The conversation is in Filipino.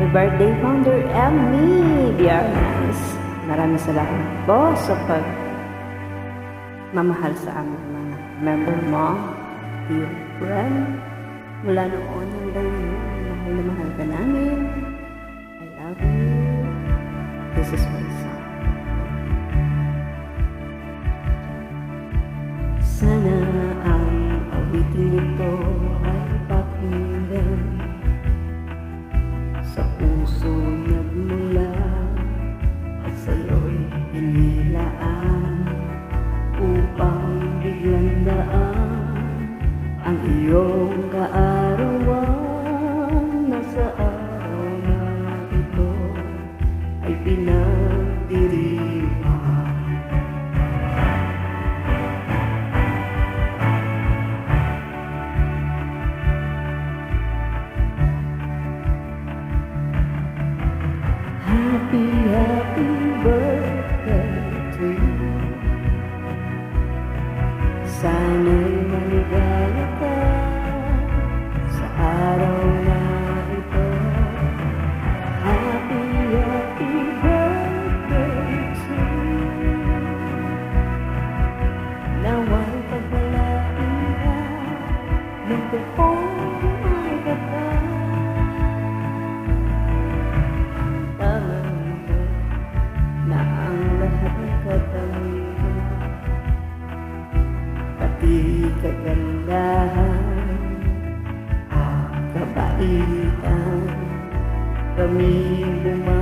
Happy birthday, Founder Emmy Biernes. Maraming salamat po sa pagmamahal sa aming mga member mo, dear friend. Mula noon hanggang ngayon, mahal na mahal ka namin. I love you. This is my song. Sana ang awitin nito ay pakinggan sa puso nagmula at sa'yo'y inilaan upang biglang daan ang iyong kaarawan na sa araw na ito ay pinagdiriwang. Happy, happy birthday to you. Sana'y maligaya ka sa araw na ito. Happy, happy birthday to you. Nawa'y pagpalain ka ng buong ganda. Na ang lahat ng katangian, pati kagandahan at kabaitan, kami bumalik